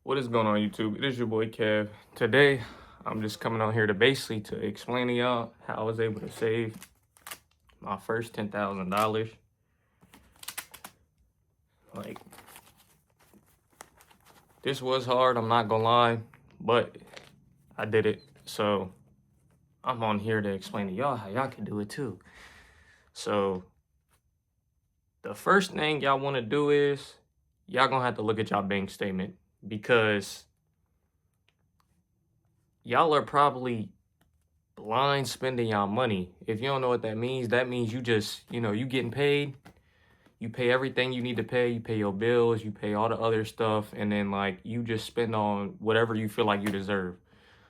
What is going on, YouTube? It is your boy Kev. Today, I'm just coming on here to basically to explain to y'all how I was able to save my first $10,000. Like, this was hard, I'm not gonna lie, but I did it. So, I'm on here to explain to y'all how y'all can do it too. So, the first thing y'all wanna do is, y'all gonna have to look at y'all bank statement because y'all are probably blind spending y'all money. If you don't know what that means you just, you getting paid, you pay everything you need to pay, you pay your bills, you pay all the other stuff, and then like you just spend on whatever you feel like you deserve.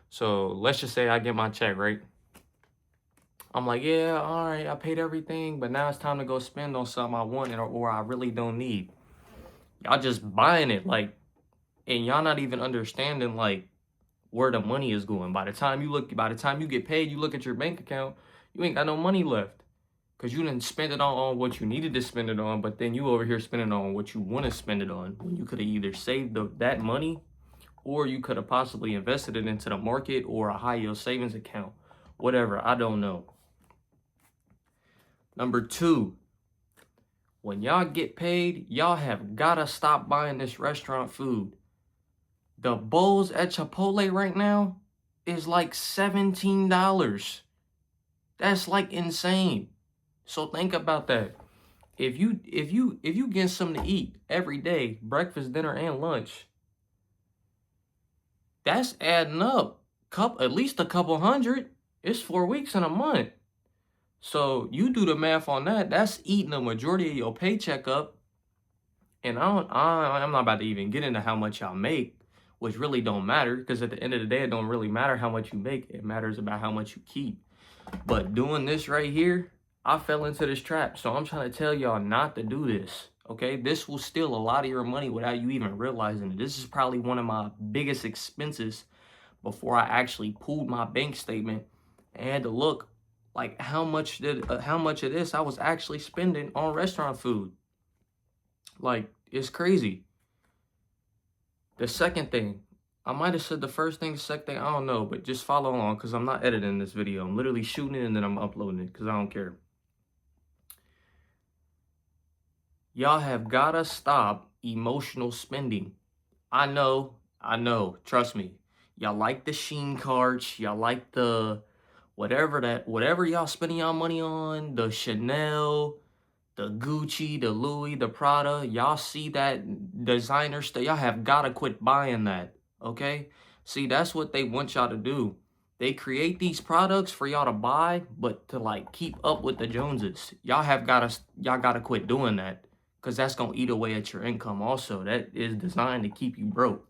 So let's just say I get my check, right? I'm like, yeah, all right, I paid everything, but now it's time to go spend on something I want or I really don't need. Y'all just buying it, like, and y'all not even understanding like where the money is going. By the time you get paid, you look at your bank account, you ain't got no money left. Cause you didn't spend it on what you needed to spend it on, but then you over here spending on what you want to spend it on when you could have either saved that money or you could have possibly invested it into the market or a high yield savings account. Whatever, I don't know. Number two, when y'all get paid, y'all have gotta stop buying this restaurant food. The bowls at Chipotle right now is like $17. That's like insane. So think about that. If you get something to eat every day, breakfast, dinner, and lunch, that's adding up. At least a couple hundred. It's 4 weeks in a month. So you do the math on that. That's eating a majority of your paycheck up. And I'm not about to even get into how much y'all make, which really don't matter, because at the end of the day, it don't really matter how much you make. It matters about how much you keep. But doing this right here, I fell into this trap. So I'm trying to tell y'all not to do this. Okay, this will steal a lot of your money without you even realizing it. This is probably one of my biggest expenses before I actually pulled my bank statement and had to look like how much of this I was actually spending on restaurant food. Like, it's crazy. The second thing, I might have said the first thing, the second thing, I don't know, but just follow along because I'm not editing this video. I'm literally shooting it and then I'm uploading it because I don't care. Y'all have gotta stop emotional spending. I know, trust me. Y'all like the Sheen cards, y'all like the whatever y'all spending y'all money on, the Chanel, the Gucci, the Louis, the Prada, y'all see that designer stuff, y'all have gotta quit buying that, okay? See, that's what they want y'all to do. They create these products for y'all to buy, but to like keep up with the Joneses. Y'all gotta quit doing that. Because that's going to eat away at your income also. That is designed to keep you broke.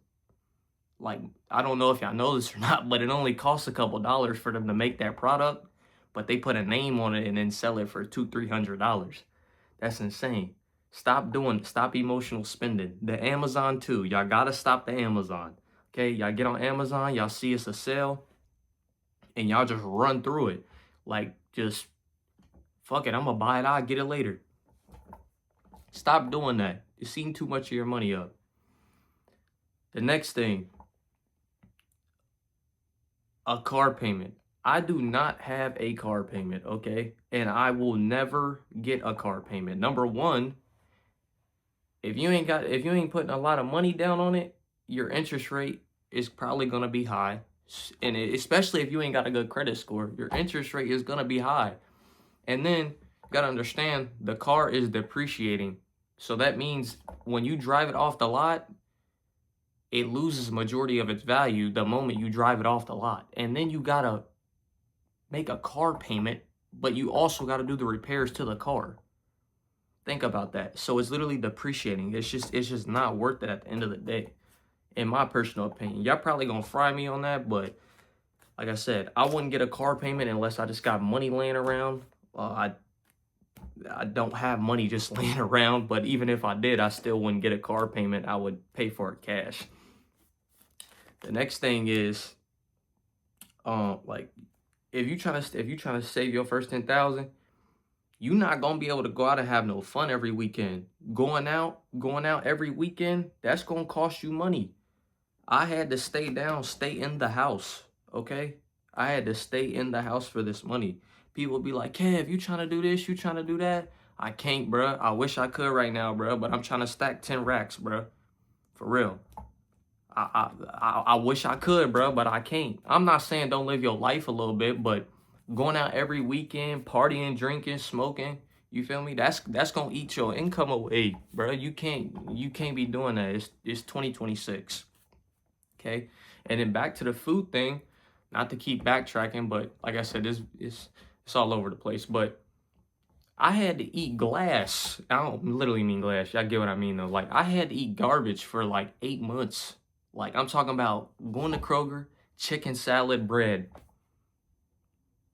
Like, I don't know if y'all know this or not, but it only costs a couple dollars for them to make that product. But they put a name on it and then sell it for $200-300. That's insane. Stop emotional spending. The Amazon too. Y'all got to stop the Amazon. Okay, y'all get on Amazon, y'all see it's a sale, and y'all just run through it. Like, just, fuck it, I'm going to buy it, I'll get it later. Stop doing that. You're seeing too much of your money up. The next thing, a car payment. I do not have a car payment, okay? And I will never get a car payment. Number one, if you ain't putting a lot of money down on it, your interest rate is probably gonna be high. And especially if you ain't got a good credit score, your interest rate is gonna be high. And then you gotta understand the car is depreciating. So that means when you drive it off the lot, it loses majority of its value the moment you drive it off the lot. And then you gotta make a car payment, but you also gotta do the repairs to the car. Think about that. So it's literally depreciating. It's just not worth it at the end of the day, in my personal opinion. Y'all probably gonna fry me on that, but like I said, I wouldn't get a car payment unless I just got money laying around. I don't have money just laying around, but even if I did, I still wouldn't get a car payment. I would pay for it cash. The next thing is, like, if you trying to save your first 10,000, you're not gonna be able to go out and have no fun every weekend. Going out every weekend, that's gonna cost you money. I had to stay in the house, okay? I had to stay in the house for this money. People be like, Kev, you trying to do this? You trying to do that? I can't, bruh. I wish I could right now, bruh, but I'm trying to stack 10 racks, bruh. For real. I wish I could, bro, but I can't. I'm not saying don't live your life a little bit, but going out every weekend, partying, drinking, smoking, you feel me? That's gonna eat your income away, bro. You can't be doing that. It's 2026, okay? And then back to the food thing, not to keep backtracking, but like I said, this it's all over the place. But I had to eat glass. I don't literally mean glass. Y'all get what I mean though. Like I had to eat garbage for like 8 months. Like I'm talking about going to Kroger, chicken salad, bread,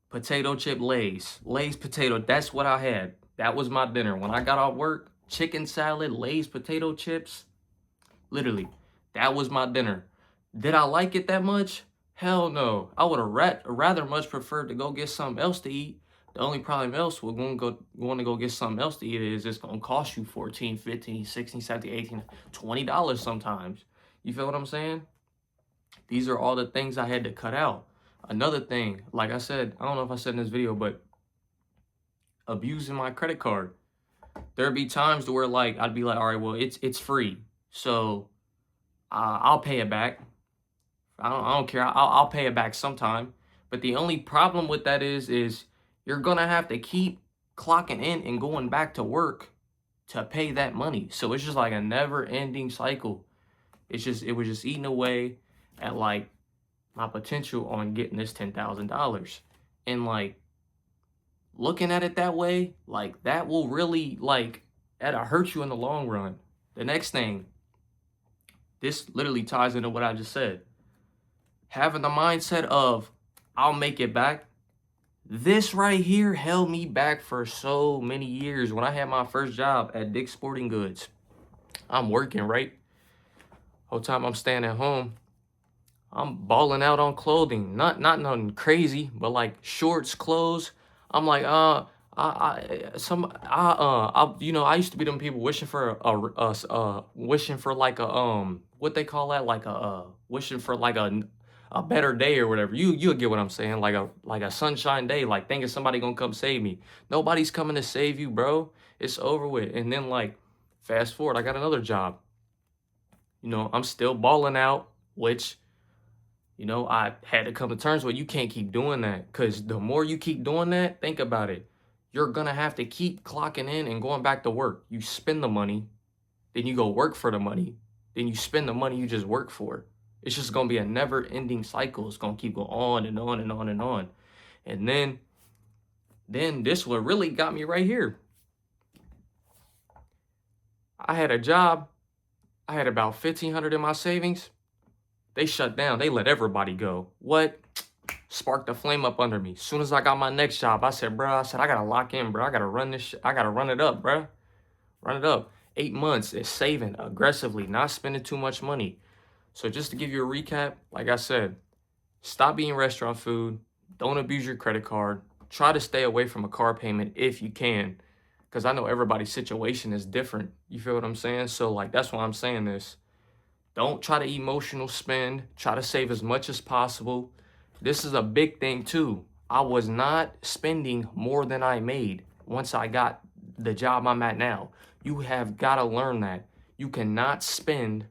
potato chip Lay's potato. That's what I had. That was my dinner. When I got off work, chicken salad, Lay's potato chips. Literally, that was my dinner. Did I like it that much? Hell no. I would have rather much preferred to go get something else to eat. The only problem else with going to go get something else to eat is it's going to cost you 14, 15, 16, 17, 18, $20 sometimes. You feel what I'm saying? These are all the things I had to cut out. Another thing, like I said, I don't know if I said in this video, but abusing my credit card. There'd be times to where like I'd be like, all right, well, it's free. So I'll pay it back. I don't care. I'll pay it back sometime. But the only problem with that is you're gonna have to keep clocking in and going back to work to pay that money. So it's just like a never-ending cycle. It was just eating away at like my potential on getting this $10,000. And like looking at it that way, like that will really like that'll hurt you in the long run. The next thing, this literally ties into what I just said. Having the mindset of I'll make it back. This right here held me back for so many years. When I had my first job at Dick's Sporting Goods, I'm working, right? Whole time I'm staying at home, I'm balling out on clothing. Not nothing crazy, but like shorts, clothes. I'm like, I used to be them people wishing for wishing for like a what they call that, like a wishing for like a better day or whatever. You'll get what I'm saying, like a sunshine day, like thinking somebody gonna come save me. Nobody's coming to save you, bro. It's over with. And then like fast forward, I got another job. I'm still balling out, which I had to come to terms with you can't keep doing that because the more you keep doing that, think about it. You're going to have to keep clocking in and going back to work. You spend the money, then you go work for the money, then you spend the money you just work for. It's just going to be a never ending cycle. It's going to keep going on and on and on and on. And then this one really got me right here. I had a job. I had about 1,500 in my savings. They shut down. They let everybody go. What? Sparked a flame up under me. As soon as I got my next job, I said, bro, I gotta lock in, bro. I gotta run this shit. I gotta run it up, bro. Run it up. 8 months is saving aggressively, not spending too much money. So just to give you a recap, like I said, stop eating restaurant food. Don't abuse your credit card. Try to stay away from a car payment if you can. Because I know everybody's situation is different. You feel what I'm saying? So like that's why I'm saying this. Don't try to emotional spend. Try to save as much as possible. This is a big thing too. I was not spending more than I made once I got the job I'm at now. You have got to learn that. You cannot spend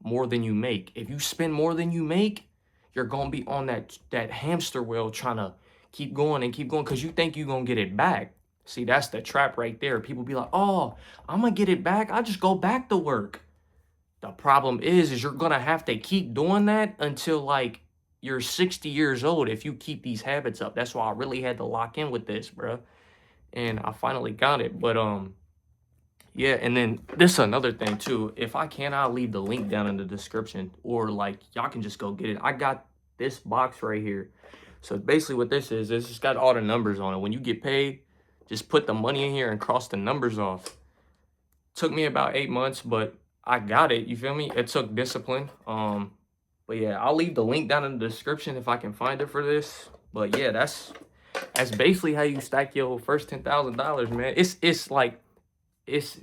more than you make. If you spend more than you make, you're going to be on that hamster wheel trying to keep going because you think you're going to get it back. See, that's the trap right there. People be like, oh, I'm going to get it back. I just go back to work. The problem is you're going to have to keep doing that until like you're 60 years old if you keep these habits up. That's why I really had to lock in with this, bro. And I finally got it. But yeah, and then this is another thing too. If I can, I'll leave the link down in the description, or like y'all can just go get it. I got this box right here. So basically what this is it's got all the numbers on it. When you get paid, just put the money in here and cross the numbers off. Took me about 8 months, but I got it. You feel me? It took discipline. But yeah, I'll leave the link down in the description if I can find it for this. But yeah, that's basically how you stack your first $10,000, man. It's like it's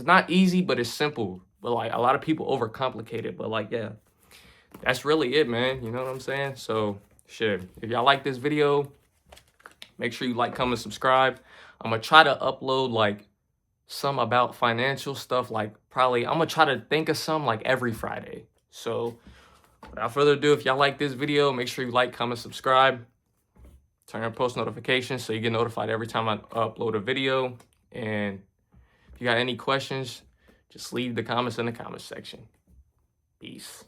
not easy, but it's simple. But like a lot of people overcomplicate it. But like yeah, that's really it, man. You know what I'm saying? So shit, if y'all like this video, make sure you like, comment, subscribe. I'm gonna try to upload like some about financial stuff, like probably I'm gonna try to think of some like every Friday. So without further ado, if y'all like this video, make sure you like, comment, subscribe, turn on post notifications so you get notified every time I upload a video. And if you got any questions, just leave the comments in the comment section. Peace.